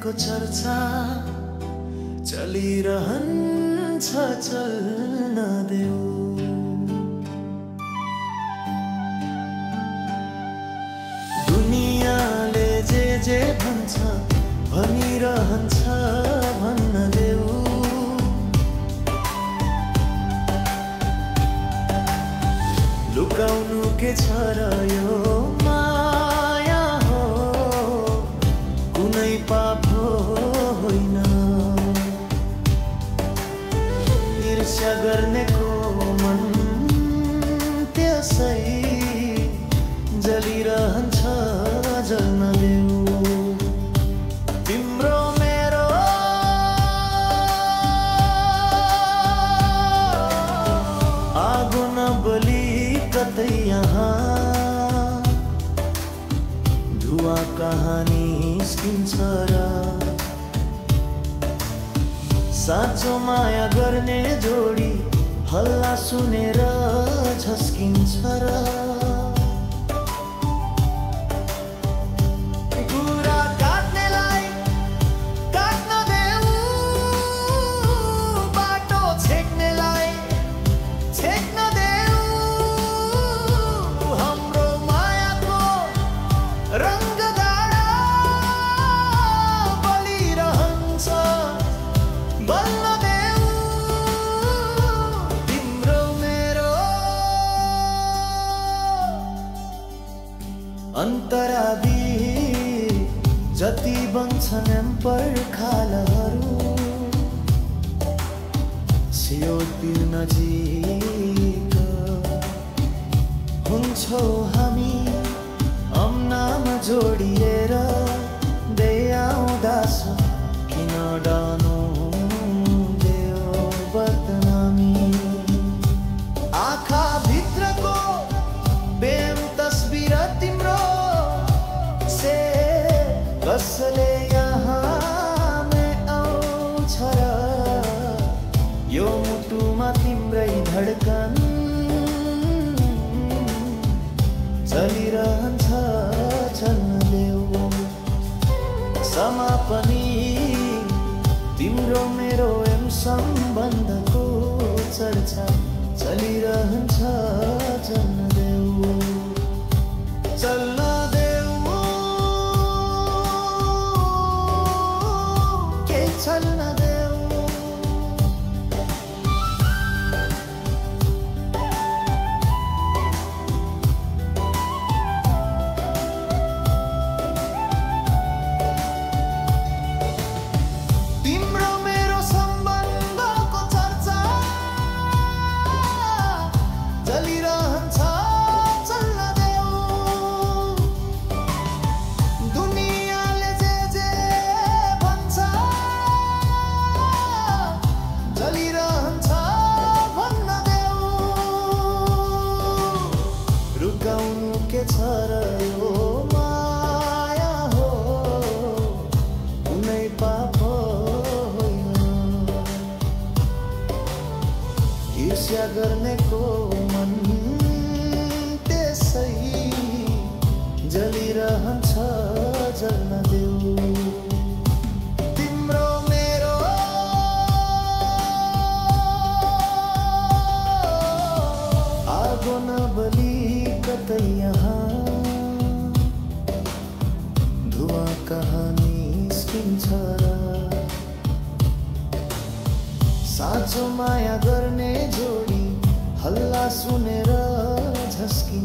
को चर्चा चलिरहन्छ चल्न देऊ। दुनियाँले जे भन्छ भनिरहन्छ भन्न देऊ। लुकाउनु के छ र यो माया हो कुनै पाप होइन। ईर्ष्या गर्नेको मन त्यसै जलिरहन्छ जल्न देऊ। तिम्रो मेरो आगो नबली कतै यहाँ धुवा कहाँ निस्किन्छ र। साँचो माया गर्ने जोडी हल्ला सुनेर झस्किन्छ र। कुरा काट्नेलाई काट्न देऊ, बाटो छेक्नेलाई छेक्न देऊ। हाम्रो मायाको रङ्ग गाडा बलिरहन्छ बल्न देऊ। तिम्रो मेरो अन्तरादी जति बन्छन् पर्खालहरू सियोतिर नजिक हुन्छौ हामी अम्नामा जोडिएर। देआउँदास किन डानु देऊ बदनामी। आँखा भित्रको बेम तस्बिर तिम्रो से कसले यहाँ आउँछ र। यो मुटुमा तिम्रै धड्कन चलिरहन्छ चल्न देऊ। समापनी तिम्रो मेरो एम सम्बन्धको चर्चा चलिरहन्छ चल्न देऊ। चल्न देऊ के चल्न देऊ। तिम्रो मेरो सम्बन्धको चर्चा चलिरहन्छ चल्न देऊ। दुनियाँले जे भन्छ चलिरहन्छ भन्न देऊ। रुकाउनु के छ र यो माया हो कुनै पाप होइन। ईर्ष्या गर्नेको मन त्यसै जलिरहन्छ जल्न देऊ। तिम्रो मेरो आगो नबली कतै यहाँ धुवा कहाँ निस्किन्छ र। साँचो माया गर्ने जोडी हल्ला सुनेर झस्किन्छ।